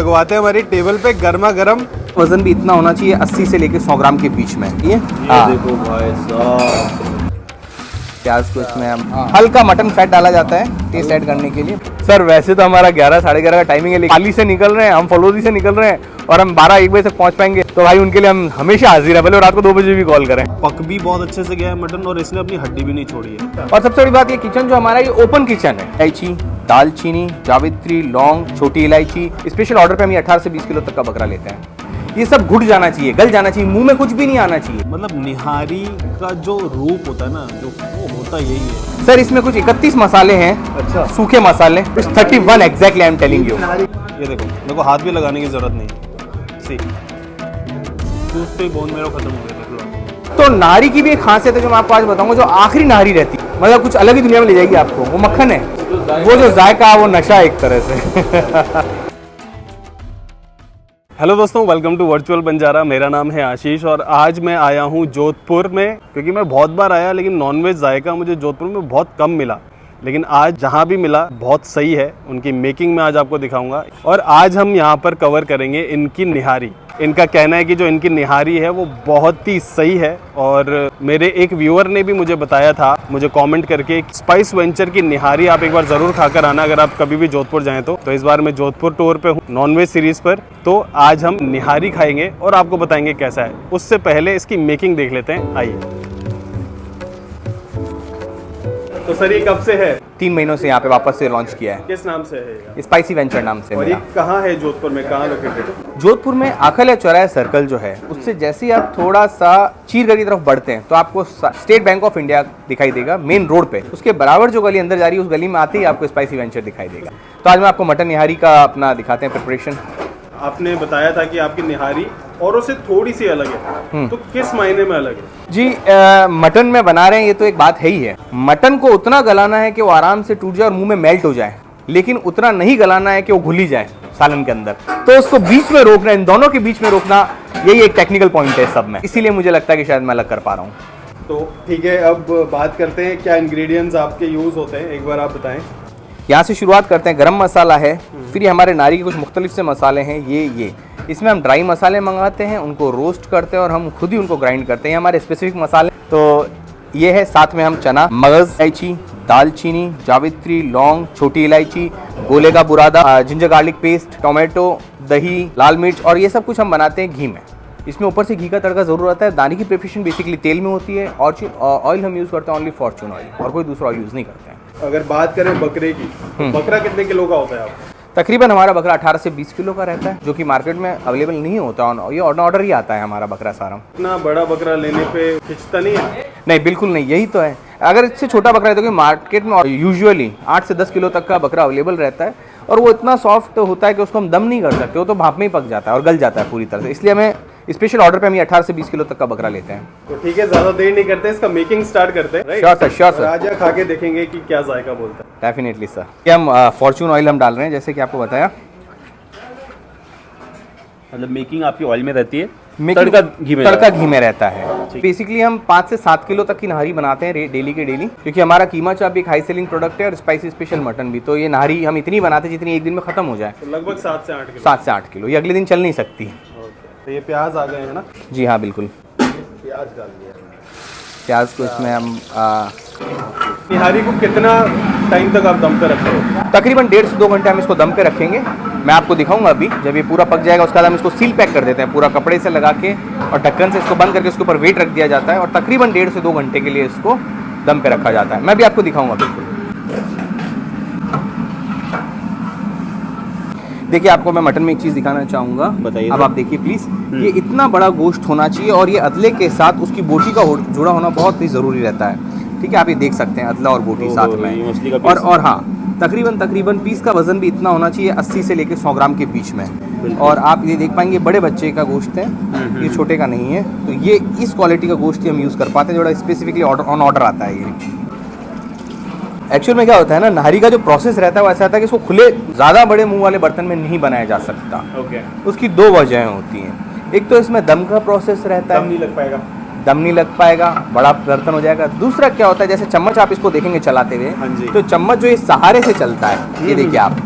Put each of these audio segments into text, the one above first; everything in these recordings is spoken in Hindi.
लगवाते हैं हमारी टेबल पे गर्मा गर्म। वजन भी इतना होना चाहिए 80 से लेके 100 ग्राम के बीच में। ये देखो भाई साहब, प्याज को इसमें हम हल्का मटन फैट डाला जाता है टेस्ट ऐड करने के लिए। सर वैसे तो हमारा 11 साढ़े 11 का टाइमिंग है, लेकिन पाली से निकल रहे हैं हम, फलोदी से निकल रहे हैं और हम 12-1 बजे तक पहुंच पाएंगे, तो भाई उनके लिए हम हमेशा हाजिर है, भले रात को 2 बजे भी कॉल करें। पक भी बहुत अच्छे से गया है मटन और इसने अपनी हड्डी भी नहीं छोड़ी है। और सबसे बड़ी बात ये किचन जो हमारा ये ओपन किचन है। इलायची, दालचीनी, जावित्री, लौंग, छोटी इलायची, स्पेशल ऑर्डर पे हम 18 से 20 किलो तक का बकरा लेते हैं। ये सब घुट जाना चाहिए, गल जाना चाहिए, मुंह में कुछ भी नहीं आना चाहिए। मतलब निहारी का जो रूप होता है ना, जो वो होता यही है। सर इसमें कुछ 31 मसाले हैं। अच्छा, सूखे मसाले 31 exactly I am telling you. ये देखो हाथ भी लगाने की जरूरत नहीं। सी चूसते ही बोन मेरो खत्म हो गया। देख लो। तो नारी की भी एक खासियत है जो मैं आपको आज बताऊंगा, जो आखिरी नारी रहती है, मतलब कुछ अलग ही दुनिया में ले जाएगी आपको। वो मक्खन है, वो जो जायका, वो नशा एक तरह से। हेलो दोस्तों, वेलकम टू वर्चुअल बंजारा। मेरा नाम है आशीष और आज मैं आया हूँ जोधपुर में, क्योंकि मैं बहुत बार आया लेकिन नॉनवेज जायका मुझे जोधपुर में बहुत कम मिला, लेकिन आज जहाँ भी मिला बहुत सही है। उनकी मेकिंग में आज आपको दिखाऊंगा और आज हम यहाँ पर कवर करेंगे इनकी निहारी। इनका कहना है कि जो इनकी निहारी है वो बहुत ही सही है और मेरे एक व्यूअर ने भी मुझे बताया था, मुझे कमेंट करके, स्पाइस वेंचर की निहारी आप एक बार ज़रूर खाकर आना अगर आप कभी भी जोधपुर जाएं तो। इस बार मैं जोधपुर टूर पे हूँ नॉनवेज सीरीज़ पर, तो आज हम निहारी खाएंगे और आपको बताएंगे कैसा है। उससे पहले इसकी मेकिंग देख लेते हैं, आइए। तो सर ये कब से है? 3 महीनों से यहाँ पे वापस से लॉन्च किया है। किस नाम से है? स्पाइसी वेंचर नाम से। और ये कहाँ है जोधपुर में, कहाँ लोकेटेड है? जोधपुर में अखलिया चौराहा सर्कल जो है, उससे जैसे ही आप थोड़ा सा चीरगढ़ की तरफ बढ़ते हैं तो आपको स्टेट बैंक ऑफ इंडिया दिखाई देगा मेन रोड पे। उसके बराबर जो गली अंदर जा रही है, उस गली में आते ही आपको स्पाइसी वेंचर दिखाई देगा। तो आज मैं आपको मटन निहारी का अपना दिखाते हैं प्रिपरेशन। आपने बताया था कि आपकी निहारी औरों से थोड़ी सी अलग है, तो किस मायने में अलग है? जी मटन में बना रहे हैं, ये तो एक बात है ही है। मटन को उतना गलाना है कि वो आराम से टूट जाए और मुंह में मेल्ट हो जाए, लेकिन उतना नहीं गलाना है कि वो घुली जाए सालन के अंदर। तो उसको बीच में रोकना, इन दोनों के बीच में रोकना, यही एक टेक्निकल पॉइंट है सब में। इसीलिए मुझे लगता है कि शायद मैं अलग कर पा रहा हूँ। तो ठीक है, अब बात करते हैं क्या इंग्रेडिएंट्स आपके यूज़ होते हैं, एक बार आप बताएं। यहाँ से शुरुआत करते हैं। गरम मसाला है, फिर ये हमारे नारी के कुछ मुख्तलिफ से मसाले हैं। ये इसमें हम ड्राई मसाले मंगाते हैं, उनको रोस्ट करते हैं और हम खुद ही उनको ग्राइंड करते हैं। हमारे स्पेसिफिक मसाले तो ये है। साथ में हम चना, मगज, इलायची, दालचीनी, जावित्री, लौंग, छोटी इलायची, गोले का बुरादा, जिंजर गार्लिक पेस्ट, टोमेटो, दही, लाल मिर्च, और ये सब कुछ हम बनाते हैं घी में। इसमें ऊपर से घी का तड़का जरूर आता है। दाने की प्रिपरेशन बेसिकली तेल में होती है और ऑयल हम यूज़ करते हैं ओनली फॉर्चून ऑयल, और कोई दूसरा ऑयल यूज़ नहीं करते हैं। अगर बात करें बकरे की, तो बकरा कितने किलो का होता है आप? तकरीबन हमारा बकरा 18 से 20 किलो का रहता है, जो कि मार्केट में अवेलेबल नहीं होता। ये ऑर्डर ही आता है हमारा बकरा सारा। इतना बड़ा बकरा लेने पे खिंचता नहीं है? नहीं, बिल्कुल नहीं, यही तो है। अगर इससे छोटा बकरा है तो मार्केट में यूजुअली 8 से 10 किलो तक का बकरा अवेलेबल रहता है, और वो इतना सॉफ्ट होता है कि उसको हम दम नहीं कर सकते, वो तो भाप में ही पक जाता है और गल जाता है पूरी तरह से। इसलिए हमें स्पेशल ऑर्डर पे हम 18 से 20 किलो तक का बकरा लेते हैं। तो ठीक है, ज़्यादा देर नहीं करते, इसका मेकिंग स्टार्ट करते हैं। Sure sir, sure sir. Raja खा के देखेंगे कि क्या जायका बोलता है। Definitely sir. ये हम फॉर्चून ऑयल हम डाल रहे हैं, जैसे कि आपको बताया। मतलब मेकिंग आपकी ऑयल में रहती है, तड़का घी में रहता है। बेसिकली हम 5 से 7 किलो तक की नहारी बनाते हैं डेली के डेली, क्योंकि हमारा कीमा चाप एक हाई सेलिंग प्रोडक्ट है और स्पाइसी स्पेशल मटन भी। तो ये नहारी हम इतनी बनाते हैं जितनी एक दिन में खत्म हो जाए। तो लगभग 7 से 8 किलो। 7 से 8 किलो, ये अगले दिन चल नहीं सकती। तो ये प्याज आ गए हैं ना? जी हाँ, बिल्कुल। प्याज डाल दिया। प्याज को इसमें हम निहारी को कितना टाइम तक आप दम पे रखते हो? तकरीबन 1.5 से 2 घंटे हम इसको दम पे रखेंगे। मैं आपको दिखाऊंगा अभी। जब ये पूरा पक जाएगा उसके बाद हम इसको सील पैक कर देते हैं पूरा कपड़े से लगा के, और ढक्कन से इसको बंद करके उसके ऊपर वेट रख दिया जाता है, और तकरीबन 1.5 से 2 घंटे के लिए इसको दम पे रखा जाता है। मैं भी आपको दिखाऊंगा बिल्कुल। देखिए, आपको मैं मटन में एक चीज़ दिखाना चाहूँगा। बताइए। अब आप देखिए प्लीज़, ये इतना बड़ा गोश्त होना चाहिए और ये अदले के साथ उसकी बोटी का जुड़ा होना बहुत ही ज़रूरी रहता है। ठीक है, आप ये देख सकते हैं, अदला और बोटी साथ में। और हाँ, तकरीबन पीस का वजन भी इतना होना चाहिए 80 से लेकर 100 ग्राम के बीच में। और आप ये देख पाएंगे बड़े बच्चे का गोश्त है, ये छोटे का नहीं है। तो ये इस क्वालिटी का गोश्त ही हम यूज़ कर पाते हैं, जो स्पेसिफिकली ऑन ऑर्डर आता है। ये एक्चुअल में क्या होता है ना, नहारी का जो प्रोसेस रहता है वो ऐसा रहता है कि इसको खुले ज़्यादा बड़े मुंह वाले बर्तन में नहीं बनाया जा सकता। उसकी 2 वजहें होती हैं। एक तो इसमें दम का प्रोसेस रहता है, दम नहीं लग पाएगा, बड़ा बर्तन हो जाएगा। दूसरा क्या होता है, जैसे चम्मच आप इसको देखेंगे चलाते हुए, तो चम्मच जो ये सहारे से चलता है, ये देखिए आप,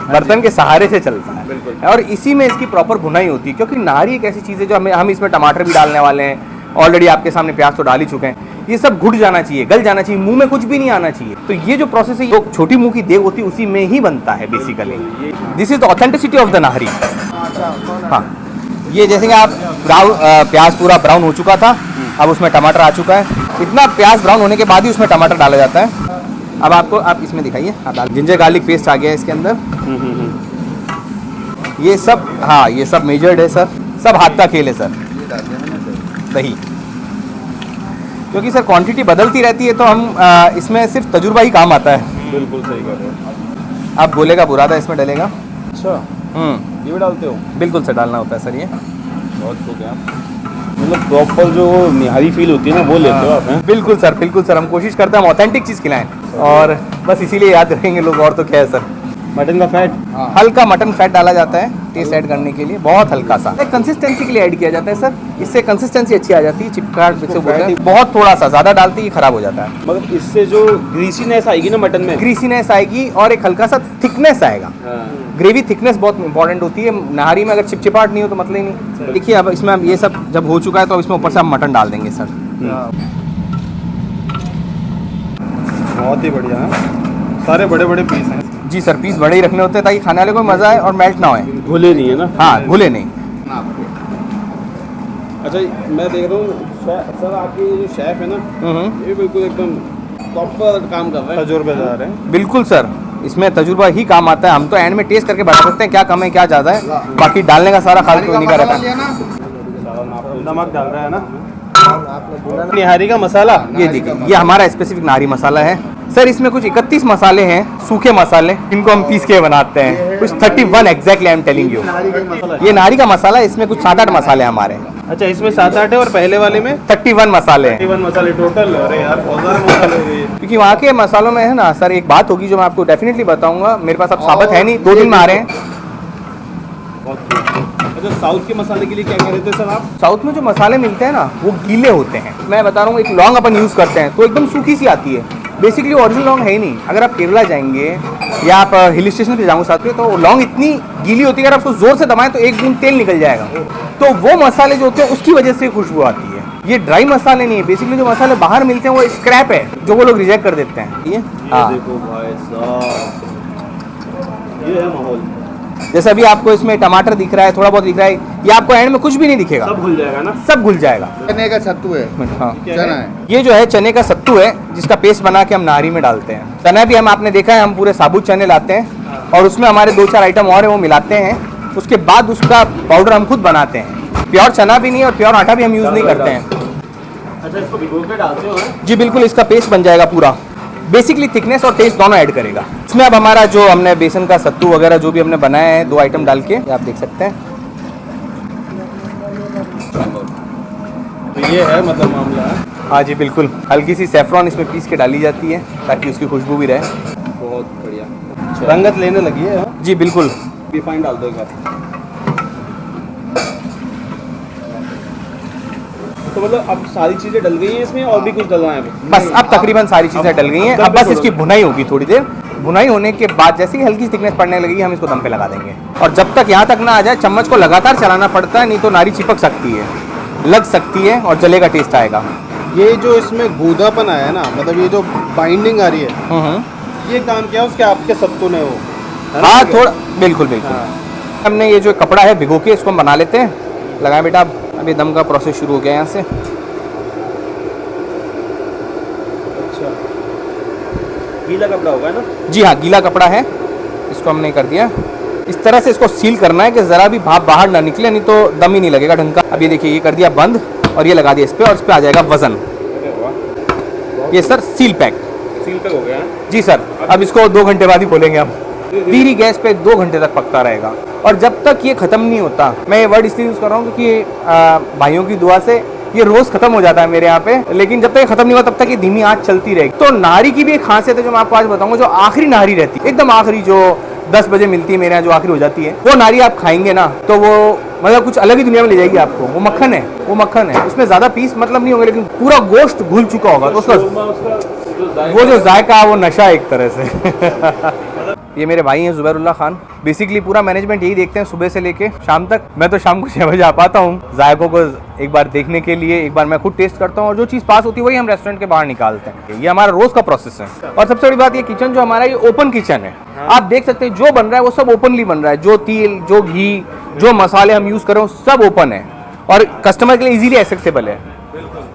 बर्तन के सहारे से चलता है और इसी में इसकी प्रॉपर भुनाई होती है, क्योंकि नाहरी एक ऐसी चीज़ है जो हम इसमें टमाटर भी डालने वाले हैं, ऑलरेडी आपके सामने प्याज तो डाल ही चुके हैं, ये सब घुट जाना चाहिए, गल जाना चाहिए, मुंह में कुछ भी नहीं आना चाहिए। तो ये जो प्रोसेस है, ये छोटी मुंह की देग होती है, उसी में ही बनता है basically. This is the authenticity of the Nahari. हाँ, ये जैसे कि आप प्याज पूरा ब्राउन हो चुका था, अब उसमें टमाटर आ चुका है। इतना प्याज ब्राउन होने के बाद ही उसमें टमाटर डाला जाता है। अब आप इसमें दिखाइए, आप डाल, जिंजर गार्लिक पेस्ट आ गया है इसके अंदर। ये सब, हाँ ये सब मेजर्ड है सर, सब हाथ का खेल है सर। दही, क्योंकि सर क्वांटिटी बदलती रहती है, तो हम इसमें सिर्फ तजुर्बा ही काम आता है। बिल्कुल सही कर रहे हो आप गोले का बुरादा इसमें डलेगा। अच्छा, ये भी डालते हो? बिल्कुल सर, डालना होता है सर ये। बहुत हो गया, मतलब प्रॉपर जो निहारी फील होती है ना, वो लेते हो आप हैं? बिल्कुल सर, बिल्कुल सर, हम कोशिश करते हैं हम ऑथेंटिक चीज़ खिलाएं, और बस इसीलिए याद रखेंगे लोग, और तो क्या है सर। मटन का फैट, हल्का मटन फैट डाला जाता है टेस्ट ऐड करने के लिए, बहुत हल्का सा, एक कंसिस्टेंसी के लिए ऐड किया जाता है सर, इससे कंसिस्टेंसी अच्छी आ जाती है। चिपकाट से बोलते हैं, बहुत थोड़ा सा, ज़्यादा डालते ही खराब हो जाता है। मतलब इससे जो ग्रीसीनेस आएगी ना मटन में, ग्रीसीनेस आएगी और एक हल्का सा थिकनेस आएगा। ग्रेवी थिकनेस बहुत इंपॉर्टेंट होती है नाहरी में, अगर चिपचिपाट नहीं हो तो मतलब ही नहीं। देखिए अब इसमें हम ये सब जब हो चुका है, तो अब इसमें ऊपर से हम मटन डाल देंगे सर। बहुत ही बढ़िया है, सारे बड़े बड़े पीस हैं। जी सर, पीस बड़े ही रखने होते हैं ताकि खाने वाले को मज़ा आए और मेल्ट ना होए, घुले नहीं है ना? हाँ, घुले नहीं। अच्छा, मैं देख रहा हूँ सर, आपके जो शेफ है ना, ये बिल्कुल एकदम प्रॉपर काम कर रहे हैं, तजुर्बेदार हैं। बिल्कुल सर, इसमें तजुर्बा ही काम आता है। हम तो एंड में टेस्ट करके बता सकते हैं क्या कम है क्या ज़्यादा है, बाकी डालने का सारा खाल कोई नहीं का रहता है। नमक डाल रहा है ना निहारी का मसाला, ये देखिए, ये हमारा स्पेसिफिक नाहरी मसाला है सर। इसमें कुछ 31 मसाले हैं, सूखे मसाले, इनको हम पीस के बनाते हैं। कुछ 31 exactly, I am telling you. ये नाहरी का मसाला है, इसमें कुछ 7-8 मसाले हमारे। अच्छा, इसमें 7-8 है और पहले वाले में 31 मसाले हैं। 31 मसाले टोटल। अरे यार, बहुत सारे मसाले हो गए। क्योंकि वहाँ के मसालों में है ना सर, एक बात होगी जो मैं आपको डेफिनेटली बताऊंगा, मेरे पास अब साबित है नहीं, 2 दिन में आ रहे हैं। अच्छा, साउथ के मसाले के लिए क्या कह रहे थे सर आप? साउथ में जो मसाले मिलते हैं ना, वो गीले होते हैं। मैं बता रहा हूँ, एक लौंग अपन यूज़ करते हैं तो एकदम सूखी सी आती है, बेसिकली ओरिजिनल लौंग है ही नहीं। अगर आप केरला जाएंगे या आप हिल स्टेशन पे जाओगे साथ में, तो लौंग इतनी गीली होती है, अगर आप उसको जोर से दबाएं तो 1 बूंद तेल निकल जाएगा। तो वो मसाले जो होते हैं उसकी वजह से खुशबू आती है। ये ड्राई मसाले नहीं है, बेसिकली जो मसाले बाहर मिलते हैं वो स्क्रैप है, जो वो लोग रिजेक्ट कर देते हैं। ये देखो भाई साहब, ये है माहौल। जैसे अभी आपको इसमें टमाटर दिख रहा है, थोड़ा बहुत दिख रहा है, ये आपको एंड में कुछ भी नहीं दिखेगा, सब घुल जाएगा ना? सब घुल जाएगा। चने का सत्तू है। हाँ, चना है। ये जो है चने का सत्तू है, जिसका पेस्ट बना के हम नाहरी में डालते हैं। चना भी हम, आपने देखा है, हम पूरे साबुत चने लाते हैं और उसमें हमारे 2-4 आइटम और है, वो मिलाते हैं। उसके बाद उसका पाउडर हम खुद बनाते हैं। प्योर चना भी नहीं और प्योर आटा भी हम यूज़ नहीं करते हैं। अच्छा, इसको भिगो के डालते हो? जी बिल्कुल, इसका पेस्ट बन जाएगा पूरा, बेसिकली थिकनेस और टेस्ट दोनों ऐड करेगा। इसमें अब हमारा जो हमने बेसन का सत्तू वगैरह जो भी हमने बनाया है, 2 आइटम डाल के, आप देख सकते हैं। तो ये है मतलब मामला है। हाँ जी बिल्कुल, हल्की सी सेफ्रॉन इसमें पीस के डाली जाती है ताकि उसकी खुशबू भी रहे। बहुत बढ़िया, रंगत लेने लगी है। जी बिल्कुल, रिफाइंड डाल दो एक बार। तो मतलब अब सारी चीज़ें डल गई हैं इसमें, और भी कुछ डलना है? बस अब तकरीबन सारी चीज़ें डल गई हैं। अब बस इसकी भुनाई होगी थोड़ी देर। भुनाई होने के बाद जैसे ही हल्की थिकनेस पड़ने लगेगी, हम इसको दम पे लगा देंगे। और जब तक यहाँ तक ना आ जाए, चम्मच को लगातार चलाना पड़ता है, नहीं तो नारी चिपक सकती है, लग सकती है और जलेगा, टेस्ट आएगा। ये जो इसमें गूदापन आया है ना, मतलब ये जो बाइंडिंग आ रही है, ये काम किया उसके आपके सत्तू ने वो? हाँ थोड़ा, बिल्कुल बिल्कुल। हमने ये जो कपड़ा है भिगो के, इसको हम बना लेते हैं। लगाएं बेटा, अभी दम का प्रोसेस शुरू हो गया यहाँ से। अच्छा, गीला कपड़ा होगा ना? जी हाँ, गीला कपड़ा है, इसको हमने कर दिया। इस तरह से इसको सील करना है कि ज़रा भी भाप बाहर ना निकले, नहीं तो दम ही नहीं लगेगा ढंग का। अब ये देखिए, ये कर दिया बंद और ये लगा दिया इस पर, और इस पर आ जाएगा वजन। ये सर सील पैक हो गया है? जी सर। अब इसको 2 घंटे बाद ही खोलेंगे हम। धीरे गैस पे 2 घंटे तक पकता रहेगा। और जब तक ये ख़त्म नहीं होता, मैं ये वर्ड इसलिए यूज़ कर रहा हूँ क्योंकि भाइयों की दुआ से ये रोज़ ख़त्म हो जाता है मेरे यहाँ पे, लेकिन जब तक ये ख़त्म नहीं हुआ तब तक ये धीमी आँच चलती रहेगी। तो नाहरी की भी एक खासियत है जो मैं आपको आज बताऊँगा। जो आखिरी नाहरी रहती है, एकदम आखिरी, जो 10 बजे मिलती है मेरे यहाँ, जो आखिरी हो जाती है, वो नाहरी आप खाएंगे ना तो वो मतलब कुछ अलग ही दुनिया में ले जाएगी आपको। वो मक्खन है, वो मक्खन है, उसमें ज़्यादा पीस मतलब नहीं होंगे, लेकिन पूरा गोश्त घुल चुका होगा, तो उसका वो जो जायका, वो नशा एक तरह से। ये मेरे भाई हैं ज़ुबैरुल्लाह खान। बेसिकली पूरा मैनेजमेंट यही देखते हैं सुबह से लेके शाम तक। मैं तो शाम को 6 बजे आ पाता हूँ जायकों को एक बार देखने के लिए, एक बार मैं खुद टेस्ट करता हूँ और जो चीज़ पास होती है वही हम रेस्टोरेंट के बाहर निकालते हैं। ये हमारा रोज़ का प्रोसेस है। और सबसे बड़ी बात ये किचन जो हमारा ये ओपन किचन है। आप देख सकते हैं जो बन रहा है वो सब ओपनली बन रहा है। जो तेल, जो घी, जो मसाले हम यूज़ कर रहे हैं सब ओपन है और कस्टमर के लिए इजीली एक्सेसिबल है।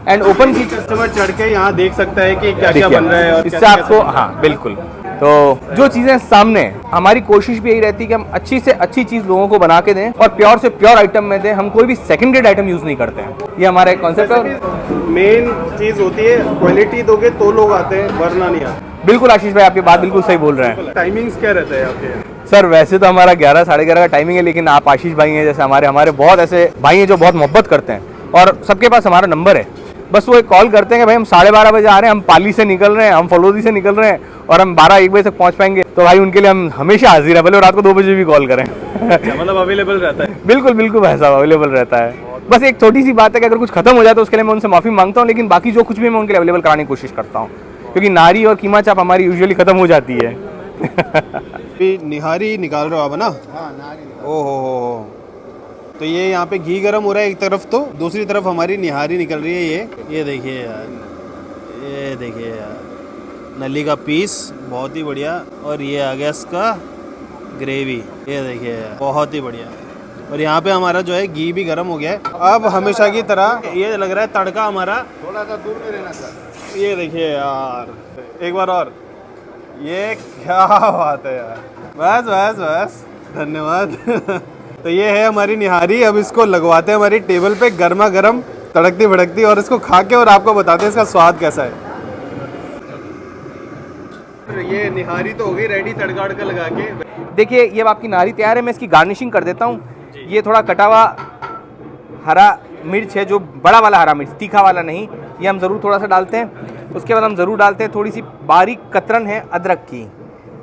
एंड ओपन की कस्टमर चढ़ के यहाँ देख सकता है कि क्या क्या बन रहा है और इससे आपको, हाँ बिल्कुल। तो जो चीज़ें सामने, हमारी कोशिश भी यही रहती है कि हम अच्छी से अच्छी चीज़ लोगों को बना के दें और प्योर से प्योर आइटम में दें। हम कोई भी सेकंड ग्रेड आइटम यूज़ नहीं करते हैं। ये हमारा एक कॉन्सेप्ट है। मेन चीज़ होती है क्वालिटी दोगे तो लोग आते हैं, वरना नहीं आते। बिल्कुल आशीष भाई, आपकी बात बिल्कुल सही बोल रहे हैं। टाइमिंग्स क्या रहता है आपके? सर वैसे तो हमारा 11 साढ़े 11 का टाइमिंग है, लेकिन आप आशीष भाई हैं जैसे हमारे बहुत ऐसे भाई हैं जो बहुत मोहब्बत करते हैं और सबके पास हमारा नंबर है। बस वो एक कॉल करते हैं कि भाई हम 12:30 बजे आ रहे हैं, हम पाली से निकल रहे हैं, हम फलोदी से निकल रहे हैं और हम 12-1 बजे तक पहुंच पाएंगे। तो भाई उनके लिए हम हमेशा हाजिर हैं, भले रात को 2 बजे भी कॉल करें। मतलब अवेलेबल रहता है? बिल्कुल बिल्कुल भाई साहब, अवेलेबल रहता है। बस एक छोटी सी बात है कि अगर कुछ खत्म हो जाए तो उसके लिए मैं उनसे माफ़ी मांगता हूँ, लेकिन बाकी जो कुछ भी मैं उनके लिए अवेलेबल कराने की कोशिश करता हूँ, क्योंकि नारी और कीमा चाप हमारी यूजुअली खत्म हो जाती है। निहारी निकाल रहे हो आप ना? ओहो, तो ये यहाँ पे घी गरम हो रहा है एक तरफ, तो दूसरी तरफ हमारी निहारी निकल रही है। ये देखिए यार, ये देखिए यार, नली का पीस बहुत ही बढ़िया। और ये आ गया इसका ग्रेवी, ये देखिए यार, बहुत ही बढ़िया। और यहाँ पे हमारा जो है घी भी गरम हो गया है। अब हमेशा की तरह ये लग रहा है तड़का हमारा थोड़ा सा दूर में रहना सर। ये देखिए यार, एक बार और, ये क्या बात है यार, बस बस बस, धन्यवाद। तो ये है हमारी निहारी। अब इसको लगवाते हैं हमारी टेबल पे गर्मा गर्म, तड़कती भड़कती, और इसको खा के और आपको बताते हैं इसका स्वाद कैसा है। ये निहारी तो हो गई रेडी तड़का वड़का लगा के। देखिए ये अब आपकी नारी तैयार है। मैं इसकी गार्निशिंग कर देता हूँ। ये थोड़ा कटा हुआ हरा मिर्च है, जो बड़ा वाला हरा मिर्च, तीखा वाला नहीं, ये हम ज़रूर थोड़ा सा डालते हैं। उसके बाद हम ज़रूर डालते हैं थोड़ी सी बारीक कतरन है अदरक की,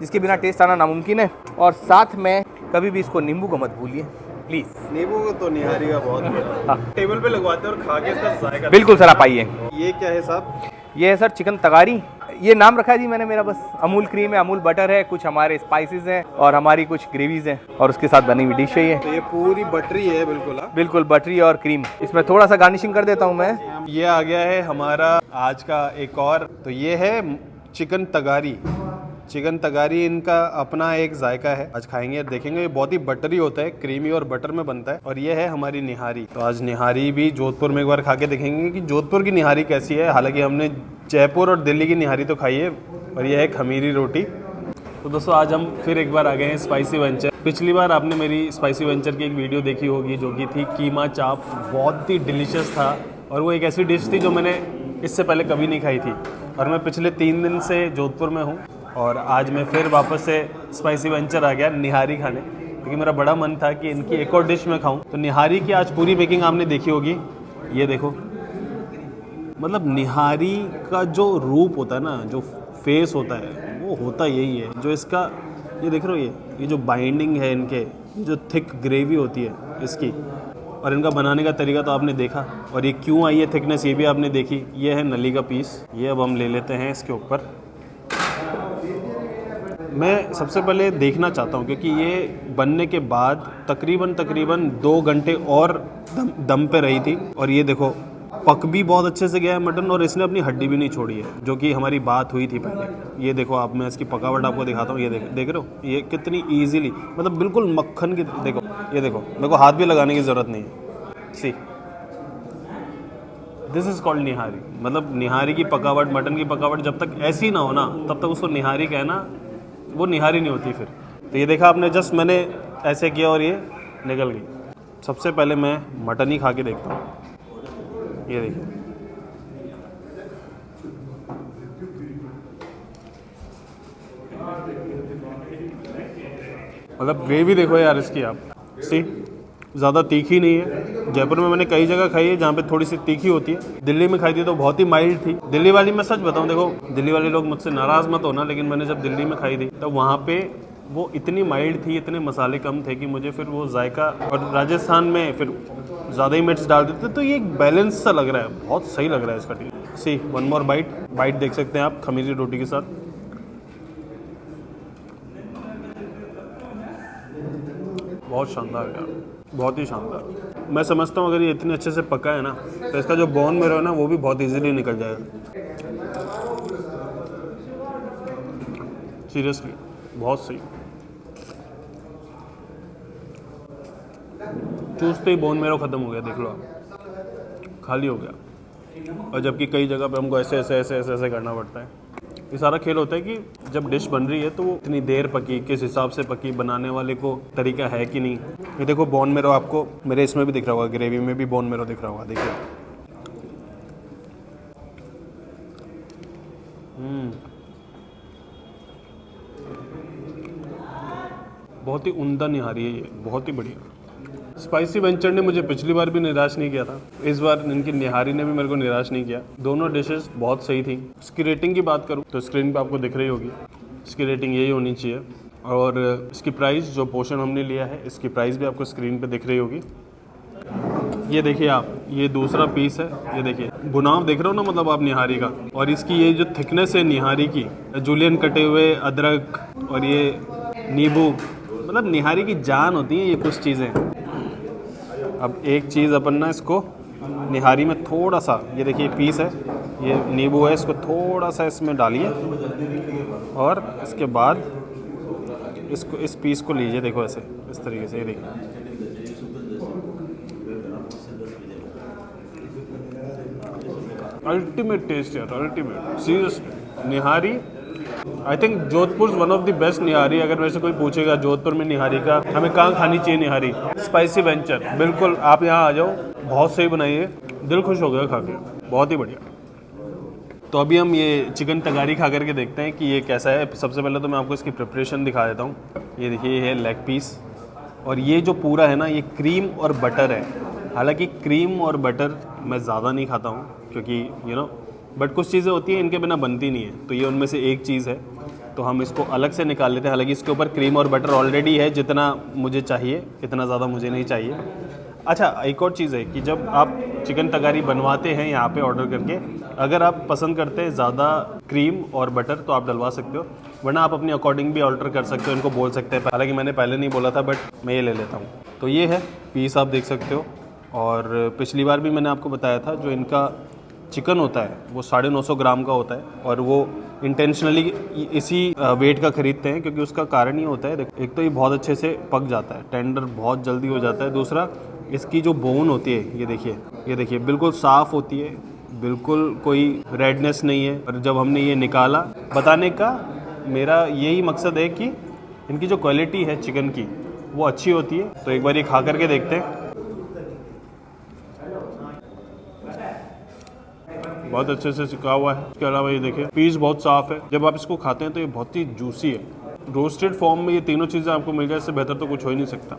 जिसके बिना टेस्ट आना नामुमकिन है। और साथ में कभी भी इसको नींबू को मत भूलिए प्लीज़। नींबू तो निहारी का बहुत टेबल पे लगवाते हैं और खा के इसका जायका। बिल्कुल सर, आप आइए। ये क्या है साहब? ये है सर चिकन तगारी। ये नाम रखा है जी मैंने, मेरा बस। अमूल क्रीम है, अमूल बटर है, कुछ हमारे स्पाइसेस हैं और हमारी कुछ ग्रेवीज हैं और उसके साथ बनी हुई डिश है ये। तो ये पूरी बटरी है बिल्कुल? बिल्कुल बटरी और क्रीम। इसमें थोड़ा सा गार्निशिंग कर देता हूँ मैं। ये आ गया है हमारा आज का एक और, तो ये है चिकन तगारी। चिकन तगारी इनका अपना एक जायका है, आज खाएंगे और देखेंगे। ये बहुत ही बटरी होता है, क्रीमी और बटर में बनता है। और ये है हमारी निहारी। तो आज निहारी भी जोधपुर में एक बार खा के देखेंगे कि जोधपुर की निहारी कैसी है। हालांकि हमने जयपुर और दिल्ली की निहारी तो खाई है, और ये है खमीरी रोटी। तो दोस्तों आज हम फिर एक बार आ गए हैं स्पाइसी वेंचर। पिछली बार आपने मेरी स्पाइसी वेंचर की एक वीडियो देखी होगी जो कि थी कीमा चाप, बहुत ही डिलीशियस था। और वो एक ऐसी डिश थी जो मैंने इससे पहले कभी नहीं खाई थी। और मैं पिछले 3 दिन से जोधपुर में हूँ और आज मैं फिर वापस से स्पाइसी वेंचर आ गया निहारी खाने, क्योंकि मेरा बड़ा मन था कि इनकी एक और डिश मैं खाऊं। तो निहारी की आज पूरी मेकिंग आपने देखी होगी। ये देखो, मतलब निहारी का जो रूप होता है ना, जो फेस होता है, वो होता यही है। जो इसका ये देख रहे हो, ये जो बाइंडिंग है इनके, ये जो थिक ग्रेवी होती है इसकी, और इनका बनाने का तरीका तो आपने देखा। और ये क्यों आई है थिकनेस, ये भी आपने देखी। ये है नली का पीस, ये अब हम ले लेते हैं इसके ऊपर। मैं सबसे पहले देखना चाहता हूँ, क्योंकि ये बनने के बाद तकरीबन 2 घंटे और दम पे रही थी। और ये देखो, पक भी बहुत अच्छे से गया है मटन, और इसने अपनी हड्डी भी नहीं छोड़ी है, जो कि हमारी बात हुई थी पहले। ये देखो आप, मैं इसकी पकावट आपको दिखाता हूँ। ये देख रहे हो, ये कितनी ईजिली, मतलब बिल्कुल मक्खन की। देखो ये देखो, हाथ भी लगाने की ज़रूरत नहीं है। सी, दिस इज़ कॉल्ड निहारी। मतलब निहारी की पकावट, मटन की पकावट जब तक ऐसी ना हो ना, तब तक उसको निहारी कहना, वो निहारी नहीं होती फिर। तो ये देखा आपने, जस्ट मैंने ऐसे किया और ये निकल गई। सबसे पहले मैं मटन ही खा के देखता हूँ। ये देखिए, मतलब ग्रेवी देखो यार इसकी आप। सी, ज़्यादा तीखी नहीं है। जयपुर में मैंने कई जगह खाई है जहाँ पे थोड़ी सी तीखी होती है। दिल्ली में खाई थी तो बहुत ही माइल्ड थी। दिल्ली वाली, मैं सच बताऊँ, देखो दिल्ली वाले लोग मुझसे नाराज़ मत होना, लेकिन मैंने जब दिल्ली में खाई थी तो वहाँ पे वो इतनी माइल्ड थी, इतने मसाले कम थे कि मुझे फिर वो जायका, और राजस्थान में फिर ज़्यादा ही मिर्च डाल देते, तो ये एक बैलेंस सा लग रहा है, बहुत सही लग रहा है इसका टेस्ट। सी, 1 मोर बाइट देख सकते हैं आप खमीरी रोटी के साथ। बहुत शानदार यार, बहुत ही शानदार। मैं समझता हूँ अगर ये इतने अच्छे से पका है ना तो इसका जो बोन मेरो है ना वो भी बहुत इजीली निकल जाएगा। सीरियसली बहुत सही। चूसते ही बोन मेरो ख़त्म हो गया, देख लो आप, खाली हो गया। और जबकि कई जगह पे हमको ऐसे ऐसे ऐसे ऐसे ऐसे करना पड़ता है। ये सारा खेल होता है कि जब डिश बन रही है तो वो इतनी देर पकी, किस हिसाब से पकी, बनाने वाले को तरीका है कि नहीं। ये देखो बोन मेरो आपको मेरे इसमें भी दिख रहा होगा, ग्रेवी में भी बोन मेरो दिख रहा होगा, देखिए। बहुत ही उम्दा निहारी है ये, बहुत ही बढ़िया। स्पाइसी वेंचर ने मुझे पिछली बार भी निराश नहीं किया था, इस बार इनकी निहारी ने भी मेरे को निराश नहीं किया। दोनों डिशेस बहुत सही थी। इसकी रेटिंग की बात करूँ तो स्क्रीन पे आपको दिख रही होगी, इसकी रेटिंग यही होनी चाहिए। और इसकी प्राइस, जो पोर्शन हमने लिया है, इसकी प्राइस भी आपको स्क्रीन पे दिख रही होगी। ये देखिए आप, ये दूसरा पीस है, ये देखिए भुनाव देख रहे हो ना, मतलब आप निहारी का। और इसकी ये जो थिकनेस है निहारी की, जूलियन कटे हुए अदरक और ये नींबू, मतलब निहारी की जान होती है ये कुछ चीज़ें। अब एक चीज़ अपन ना इसको निहारी में थोड़ा सा, ये देखिए पीस है, ये नींबू है, इसको थोड़ा सा इसमें डालिए और इसके बाद इसको, इस पीस को लीजिए, देखो ऐसे इस तरीके से, ये देखिए। अल्टीमेट टेस्ट यार, ultimate, seriously. Nihari I think Jodhpur one of the best nihari. अगर मेरे से कोई पूछेगा जोधपुर में निहारी का हमें कहाँ खानी चाहिए निहारी, स्पाइसी वेंचर, बिल्कुल आप यहाँ आ जाओ, बहुत सही बनाई है, दिल खुश हो गया खा के, बहुत ही बढ़िया। तो अभी हम ये चिकन तगारी खा करके देखते हैं कि ये कैसा है। सबसे पहले तो मैं आपको इसकी प्रिपरेशन दिखा देता हूँ। ये देखिए, ये है लेग पीस, और ये जो पूरा है ना, ये क्रीम और बटर है। हालांकि क्रीम और बटर मैं ज़्यादा नहीं खाता हूँ क्योंकि बट कुछ चीज़ें होती हैं इनके बिना बनती नहीं है, तो ये उनमें से एक चीज़ है, तो हम इसको अलग से निकाल लेते हैं। हालांकि इसके ऊपर क्रीम और बटर ऑलरेडी है, जितना मुझे चाहिए, इतना ज़्यादा मुझे नहीं चाहिए। अच्छा, एक और चीज़ है कि जब आप चिकन तगारी बनवाते हैं यहाँ पे ऑर्डर करके, अगर आप पसंद करते हैं ज़्यादा क्रीम और बटर तो आप डलवा सकते हो, वरना आप अपने अकॉर्डिंग भी ऑल्टर कर सकते हो, इनको बोल सकते हैं। हालांकि मैंने पहले नहीं बोला था, बट मैं ये ले लेता हूँ। तो ये है पीस, आप देख सकते हो। और पिछली बार भी मैंने आपको बताया था, जो इनका चिकन होता है वो 950 ग्राम का होता है, और वो इंटेंशनली इसी वेट का खरीदते हैं क्योंकि उसका कारण ये होता है, एक तो ये बहुत अच्छे से पक जाता है, टेंडर बहुत जल्दी हो जाता है। दूसरा, इसकी जो बोन होती है, ये देखिए बिल्कुल साफ़ होती है, बिल्कुल कोई रेडनेस नहीं है। और जब हमने ये निकाला, बताने का मेरा यही मकसद है कि इनकी जो क्वालिटी है चिकन की वो अच्छी होती है। तो एक बार ये खा करके देखते हैं। बहुत अच्छे से सिका हुआ है। इसके अलावा ये देखिए पीस बहुत साफ़ है, जब आप इसको खाते हैं तो ये बहुत ही जूसी है। रोस्टेड फॉर्म में ये तीनों चीज़ें आपको मिल जाए, इससे बेहतर तो कुछ हो ही नहीं सकता।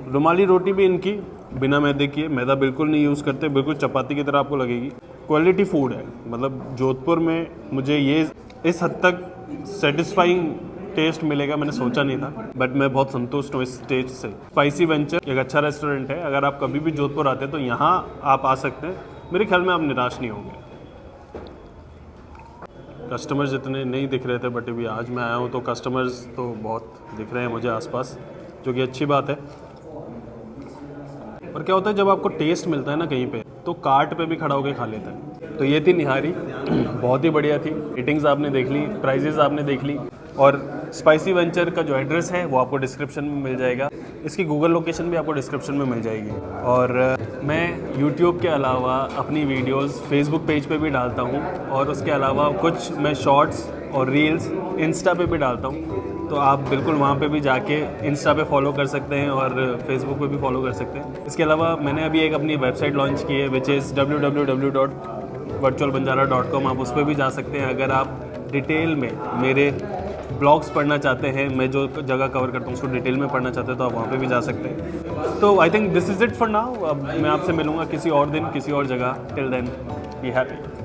रुमाली रोटी भी इनकी बिना मैदे की है, मैदा बिल्कुल नहीं यूज़ करते, बिल्कुल चपाती की तरह आपको लगेगी। क्वालिटी फूड है, मतलब जोधपुर में मुझे ये इस हद तक सेटिस्फाइंग टेस्ट मिलेगा मैंने सोचा नहीं था, बट मैं बहुत संतुष्ट हूँ इस टेस्ट से। स्पाइसी वेंचर एक अच्छा रेस्टोरेंट है, अगर आप कभी भी जोधपुर आते हैं तो यहाँ आप आ सकते हैं, मेरे ख्याल में आप निराश नहीं होंगे। कस्टमर्स इतने नहीं दिख रहे थे, बट अभी आज मैं आया हूँ तो कस्टमर्स तो बहुत दिख रहे हैं मुझे आसपास, जो कि अच्छी बात है। और क्या होता है, जब आपको टेस्ट मिलता है ना कहीं पे, तो कार्ट पे भी खड़ा होकर खा लेता है। तो ये थी निहारी, बहुत ही बढ़िया थी। रेटिंग्स आपने देख ली, प्राइजेस आपने देख ली, और स्पाइसी वेंचर का जो एड्रेस है वो आपको डिस्क्रिप्शन में मिल जाएगा। इसकी गूगल लोकेशन भी आपको डिस्क्रिप्शन में मिल जाएगी। और मैं यूट्यूब के अलावा अपनी वीडियोस फेसबुक पेज पे भी डालता हूँ, और उसके अलावा कुछ मैं शॉर्ट्स और रील्स इंस्टा पे भी डालता हूँ। तो आप बिल्कुल वहाँ पे भी जाके इंस्टा पे फॉलो कर सकते हैं और फेसबुक पे भी फॉलो कर सकते हैं। इसके अलावा मैंने अभी एक अपनी वेबसाइट लॉन्च की है, विच इज़ www.virtualbanjara.com। आप उस पर भी जा सकते हैं अगर आप डिटेल में मेरे ब्लॉग्स पढ़ना चाहते हैं, मैं जो जगह कवर करता हूँ उसको डिटेल में पढ़ना चाहते हैं, तो आप वहाँ पे भी जा सकते हैं। तो I think this is it for now. अब मैं आपसे मिलूँगा किसी और दिन, किसी और जगह। Till then be happy.